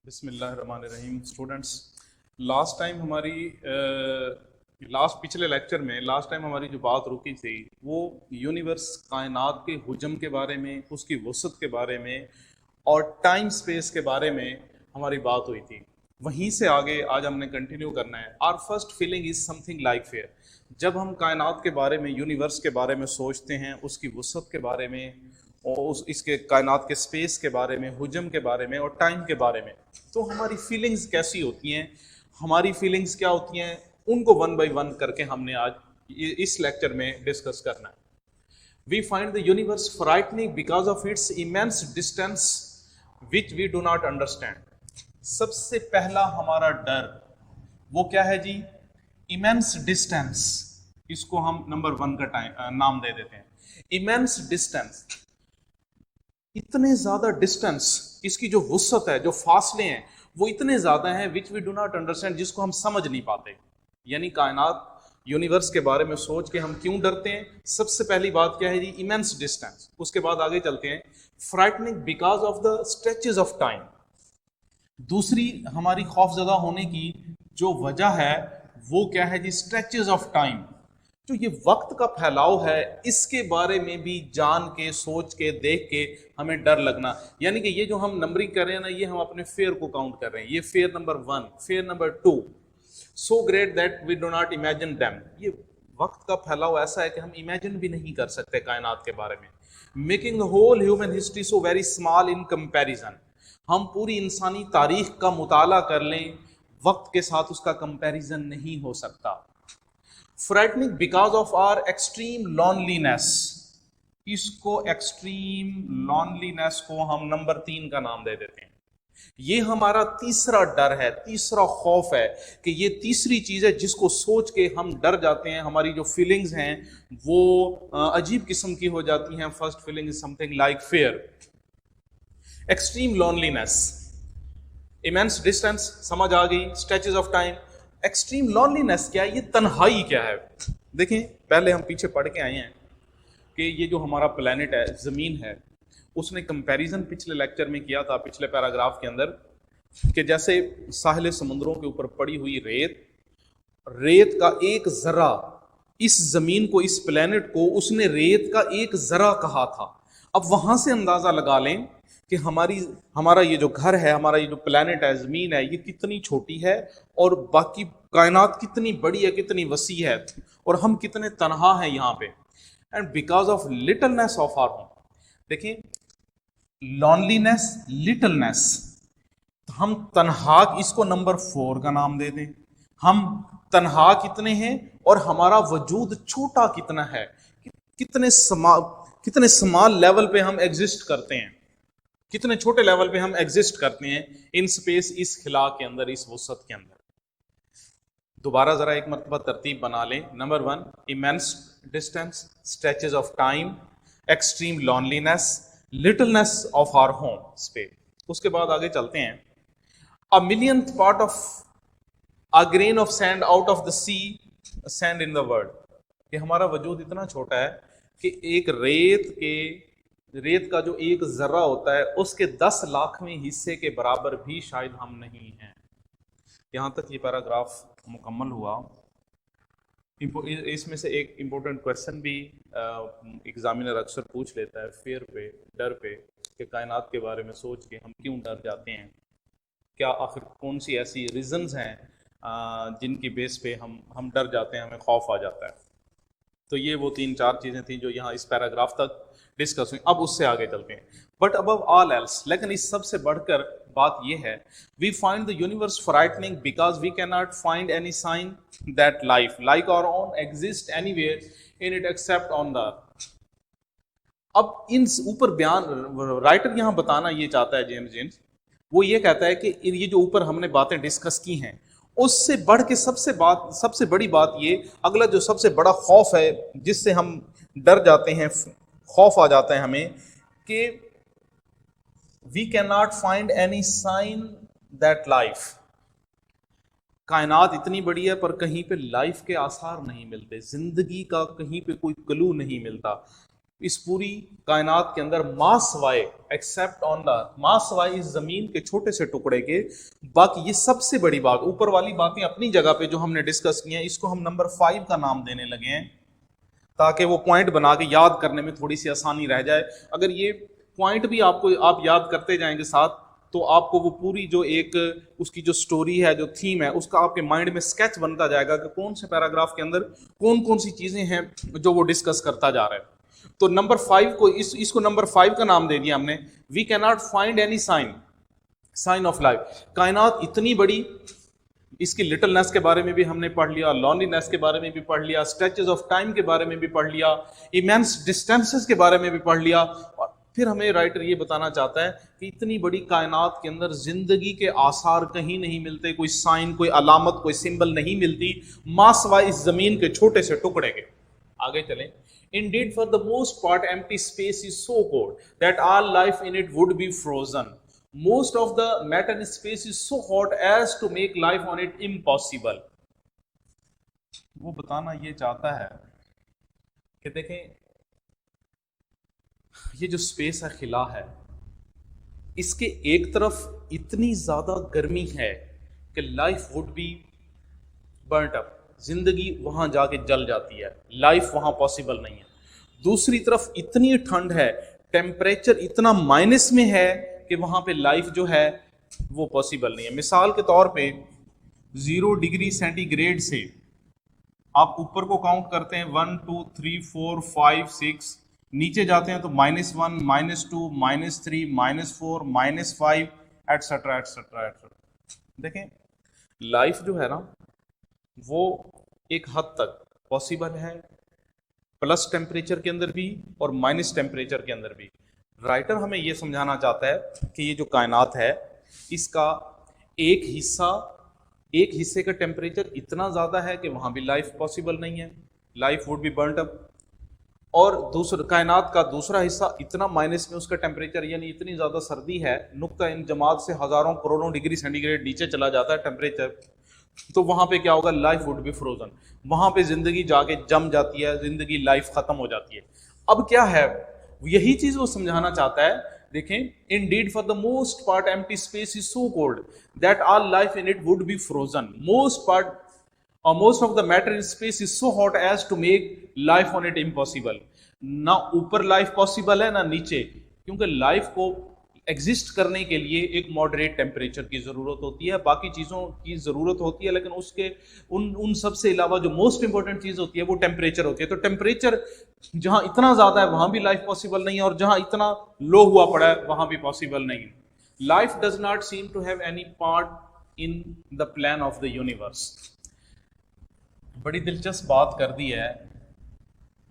बिस्मिल्लाहिर्रहमानिर्रहीम। Students, last time हमारी पिछले लेक्चर में लास्ट टाइम हमारी जो बात रुकी थी वो यूनिवर्स कायनात के हुजम के बारे में, उसकी वसअत के बारे में और टाइम स्पेस के बारे में हमारी बात हुई थी। वहीं से आगे आज हमने कंटिन्यू करना है। Our first feeling is something like fear. जब हम कायनात के बारे में, यूनिवर्स के बारे में सोचते हैं, उसकी वसअत के बारे में और इसके कायनात के स्पेस के बारे में, हुजम के बारे में और टाइम के बारे में, तो हमारी फीलिंग्स कैसी होती हैं, हमारी फीलिंग्स क्या होती हैं, उनको वन बाय वन करके हमने आज इस लेक्चर में डिस्कस करना है। We find the universe frightening because of its immense distance which we do not understand. सबसे पहला हमारा डर वो क्या है जी? Immense distance. इसको हम नंबर वन का नाम दे देते हैं, इमेंस डिस्टेंस। इतने ज्यादा डिस्टेंस, इसकी जो वुसअत है, जो फासले हैं वो इतने ज्यादा हैं which we do not understand, जिसको हम समझ नहीं पाते। यानी कायनात, यूनिवर्स के बारे में सोच के हम क्यों डरते हैं? सबसे पहली बात क्या है जी? Immense distance. उसके बाद आगे चलते हैं, frightening because of the stretches of time. दूसरी हमारी खौफजदा होने की जो वजह है वो क्या है जी? Stretches of time. जो ये वक्त का फैलाव है, इसके बारे में भी जान के, सोच के, देख के हमें डर लगना। यानी कि ये जो हम नंबरिंग कर रहे हैं ना, ये हम अपने फेयर को काउंट कर रहे हैं। ये fear number 1, fear number 2, so great that we do not imagine them. ये वक्त का फैलाव ऐसा है कि हम इमेजिन भी नहीं कर सकते कायनात के बारे में। Making the whole human history so very small in comparison. हम पूरी इंसानी तारीख का मुताला कर लें, वक्त के साथ उसका कंपैरिजन नहीं हो सकता। Frightening because of our extreme loneliness. इसको एक्सट्रीम लॉनलीनेस को हम नंबर 3 का नाम दे देते हैं। ये हमारा तीसरा डर है, तीसरा खौफ है कि ये तीसरी चीज है जिसको सोच के हम डर जाते हैं। हमारी जो फीलिंग्स हैं वो अजीब किस्म की हो जाती हैं। First feeling is something like fair, extreme loneliness, immense distance समझ आ गई, stretches of time. Extreme loneliness क्या है? ये तन्हाई क्या है? देखें, पहले हम पीछे पढ़ के आए हैं कि ये जो हमारा प्लेनेट है, जमीन है, उसने कंपैरिजन पिछले लेक्चर में किया था, पिछले पैराग्राफ के अंदर, कि जैसे साहिल समुद्रों के ऊपर पड़ी हुई रेत, रेत का एक जरा, इस जमीन को, इस प्लेनेट को उसने रेत का एक जरा कहा था। अब वहां से अंदाजा लगा लें कि हमारा ये जो घर है, हमारा ये जो प्लेनेट है, जमीन है, ये कितनी छोटी है और बाकी कायनात कितनी बड़ी है, कितनी वसी है, और हम कितने तनहा हैं यहाँ पे। And because of littleness of our home, देखिए, लॉनलीनेस, लिटलनेस, हम तनहा, इसको नंबर 4 का नाम दे दें। हम तनहा कितने हैं और हमारा वजूद छोटा कितना है, कितने स्मॉल लेवल पे हम एग्जिस्ट करते हैं, कितने छोटे लेवल पे हम एग्जिस्ट करते हैं इन स्पेस, इस खिला के अंदर, इस वसत के अंदर। दोबारा जरा एक मरतबा तरतीब बना लें। Number 1, immense distance, stretches of time, extreme loneliness, littleness of our home space. उसके बाद आगे चलते हैं, a millionth part of a grain of sand out of the sea, sand in the world. कि हमारा वजूद इतना छोटा है कि एक रेत का जो एक जर्रा होता है, उसके 10 लाखवें हिस्से के बराबर भी शायद हम नहीं हैं। यहां तक ये पैराग्राफ मुकम्मल हुआ। इसमें से एक इम्पोर्टेंट क्वेश्चन भी एग्जामिनर अक्सर पूछ लेता है, फेयर पे, डर पे, कि कायनात के बारे में सोच के हम क्यों डर जाते हैं। क्या आखिर कौन सी ऐसी रीजंस हैं जिनकी बेस पे हम डर जाते हैं, हमें खौफ आ जाता है। तो ये वो 3-4 चीजें थी जो यहाँ इस पैराग्राफ तक डिस्कस हुई। अब उससे आगे चलते हैं। बट अबव ऑल एल्स, लेकिन इस सबसे बढ़कर बात यह है, we find the universe frightening because we can not find any sign that life like our own exist anywhere in it except on the earth. अब इन ऊपर बयान राइटर यहां बताना ये चाहता है, जेम्स, वो ये कहता है कि ये जो ऊपर हमने बातें डिस्कस की हैं, उससे बढ़ के सबसे बड़ी बात ये, अगला जो सबसे बड़ा खौफ है जिससे हम डर जाते हैं, खौफ आ जाता है हमें, कि we can not find any sign that life. कायनात इतनी बड़ी है पर कहीं पे लाइफ के आसार नहीं मिलते, जिंदगी का कहीं पे कोई क्लू नहीं मिलता। इस पूरी कायनात के अंदर मास वाई, एक्सेप्ट ऑन द मास वाई, इस जमीन के छोटे से टुकड़े के, बाकी ये सबसे बड़ी बात, ऊपर वाली बातें अपनी जगह पे जो हमने डिस्कस की हैं, इसको हम नंबर 5 का नाम देने लगे हैं ताकि वो पॉइंट बना के याद करने में थोड़ी सी आसानी रह जाए। अगर ये पॉइंट भी आप याद करते जाएंगे साथ, तो आपको वो पूरी जो एक उसकी जो स्टोरी है, जो थीम है, उसका आपके माइंड में स्केच बनता जाएगा कि कौन से पैराग्राफ के अंदर कौन कौन सी चीजें हैं जो वो डिस्कस करता जा रहा है। तो नंबर 5 को इसको नंबर 5 का नाम दे दिया हमने, we can not find any sign of life. कायनात इतनी बड़ी, इसकी लिटलनेस के बारे में भी हमने पढ़ लिया, लॉन्लीनेस के बारे में भी पढ़ लिया, स्ट्रेचेस ऑफ टाइम के बारे में भी पढ़ लिया, इमेंस डिस्टेंसेस के बारे में भी पढ़ लिया, और फिर हमें राइटर ये बताना चाहता है कि इतनी बड़ी कायनात के अंदर जिंदगी के आसार कहीं नहीं मिलते, कोई साइन, कोई अलामत, कोई सिंबल नहीं मिलती, मास वाइज जमीन के छोटे से टुकड़े के। आगे चलें। Indeed, for the most part, empty space is so cold that all life in it would be frozen. Most of the matter in space is so hot as to make life on it impossible. वो बताना ये चाहता है कि देखें, ये जो space है, खिला है, इसके एक तरफ इतनी ज्यादा गर्मी है कि लाइफ वुड बी बर्nt अप, जिंदगी वहां जाके जल जाती है, लाइफ वहां पॉसिबल नहीं है। दूसरी तरफ इतनी ठंड है, टेम्परेचर इतना माइनस में है कि वहां पे लाइफ जो है वो पॉसिबल नहीं है। मिसाल के तौर पे 0 डिग्री सेंटीग्रेड से आप ऊपर को काउंट करते हैं 1 2 3 4 5 6, नीचे जाते हैं तो -1 -2 -3 -4 -5 एटसेट्रा एटसेट्रा एटसेट्रा। देखें, लाइफ जो है ना वो एक हद तक पॉसिबल है, प्लस टेम्परेचर के अंदर भी और माइनस टेम्परेचर के अंदर भी। राइटर हमें यह समझाना चाहता है कि ये जो कायनात है, इसका एक हिस्से का टेम्परेचर इतना ज़्यादा है कि वहाँ भी लाइफ पॉसिबल नहीं है, लाइफ वुड बी बर्nt अप, और दूसरा कायनात का दूसरा हिस्सा इतना माइनस में उसका टेम्परेचर, यानी इतनी ज़्यादा सर्दी है, नुक्ता इन जमात से हज़ारों करोड़ों डिग्री सेंटीग्रेड नीचे चला जाता है टेम्परेचर, तो वहां पे क्या होगा, लाइफ वुड बी फ्रोजन, वहां पे जिंदगी जाके जम जाती है, जिंदगी, लाइफ खत्म हो जाती है। अब क्या है, यही चीज वो समझाना चाहता है। देखें, indeed for the most part empty space is so cold that all life in it would be frozen. Most of the matter in space is so hot as to make life on it impossible. ना ऊपर life possible है ना नीचे, क्योंकि life को exist करने के लिए एक मॉडरेट टेम्परेचर की जरूरत होती है, बाकी चीजों की जरूरत होती है, लेकिन उसके उन सब से अलावा जो मोस्ट इंपॉर्टेंट चीज होती है वो टेम्परेचर होती है। तो टेम्परेचर जहां इतना ज्यादा है वहां भी लाइफ पॉसिबल नहीं है, और जहां इतना लो हुआ पड़ा है वहां भी पॉसिबल नहीं है। Life does not seem to have any part in the plan of the universe. बड़ी दिलचस्प बात कर दी है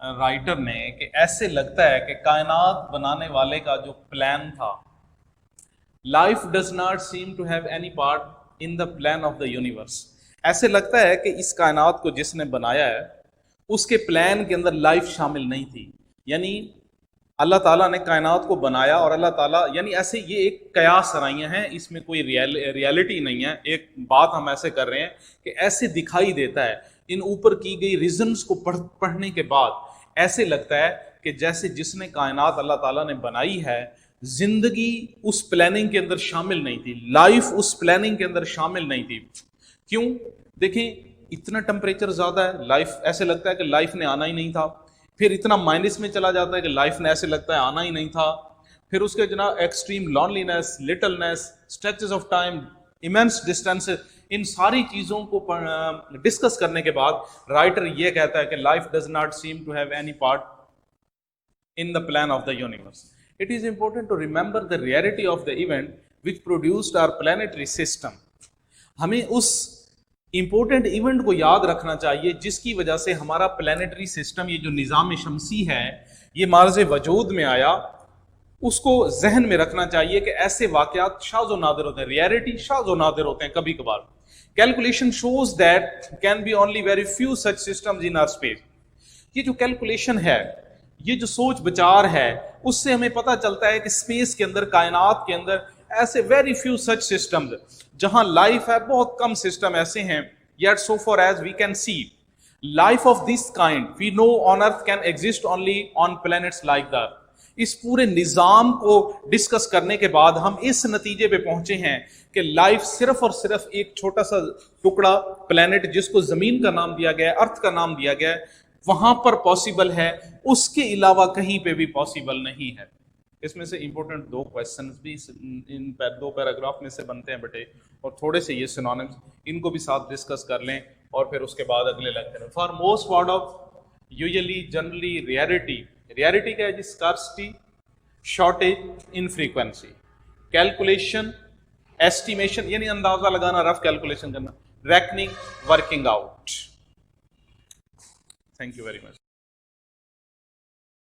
राइटर ने कि ऐसे लगता है कि कायनात बनाने वाले का जो प्लान था, life does not seem to have any part in the plan of the universe. ऐसे लगता है कि इस कायनात को जिसने बनाया है उसके प्लान के अंदर लाइफ शामिल नहीं थी। यानी अल्लाह ताला ने कायनात को बनाया और अल्लाह ताला, यानी ऐसे ये एक कयास सराइयाँ हैं, इसमें कोई रियलिटी नहीं है। एक बात हम ऐसे कर रहे हैं कि ऐसे दिखाई देता है, इन ऊपर की गई रीजन्स को पढ़ने के बाद ऐसे लगता है कि जैसे जिसने कायनात अल्लाह ताला ने बनाई है, जिंदगी उस प्लानिंग के अंदर शामिल नहीं थी, लाइफ उस प्लानिंग के अंदर शामिल नहीं थी। क्यों? देखें, इतना टेम्परेचर ज्यादा है, लाइफ ऐसे लगता है कि लाइफ ने आना ही नहीं था। फिर इतना माइनस में चला जाता है कि लाइफ ने ऐसे लगता है आना ही नहीं था। फिर उसके जनाब extreme loneliness, littleness, stretches of time, immense distance, इन सारी चीजों को डिस्कस करने के बाद राइटर ये कहता है कि life does not seem to have any part in the plan of the universe. It is important to remember the reality of the event which produced our planetary system. हमें उस important event को याद रखना चाहिए जिसकी वजह से हमारा प्लानिटरी सिस्टम, ये जो निज़ाम शमसी है, ये मार्ज़ वजूद में आया। उसको जहन में रखना चाहिए कि ऐसे वाकयात शाज़ व नादिर होते हैं, रियलिटी शाज़ व नादिर होते हैं कभी कभार। Calculation shows that can be only very few such systems in our space. ये जो कैलकुलेशन है, ये जो सोच विचार है, उससे हमें पता चलता है कि स्पेस के अंदर, कायनात के अंदर ऐसे वेरी फ्यू सच सिस्टम्स जहां लाइफ है, बहुत कम सिस्टम ऐसे हैं। Yet so far as we can see life of this kind we know on earth can exist only on planets like that. इस पूरे निजाम को डिस्कस करने के बाद हम इस नतीजे पे पहुंचे हैं कि लाइफ सिर्फ और सिर्फ एक छोटा सा टुकड़ा प्लैनेट जिसको जमीन का नाम दिया गया है, अर्थ का नाम दिया गया है, वहां पर पॉसिबल है, उसके अलावा कहीं पे भी पॉसिबल नहीं है। इसमें से इंपॉर्टेंट दो क्वेश्चंस भी इन दो पैराग्राफ में से बनते हैं बेटे, और थोड़े से ये सिनोनिम्स, इनको भी साथ डिस्कस कर लें और फिर उसके बाद अगले लेक्चर में। For most word of usually generally rarity, rarity क्या है जी? स्कार्सिटी, शॉर्टेज, इनफ्रीक्वेंसी, कैलकुलेशन, एस्टिमेशन यानी अंदाजा लगाना, रफ कैलकुलेशन करना, reckoning, working out. Thank you very much.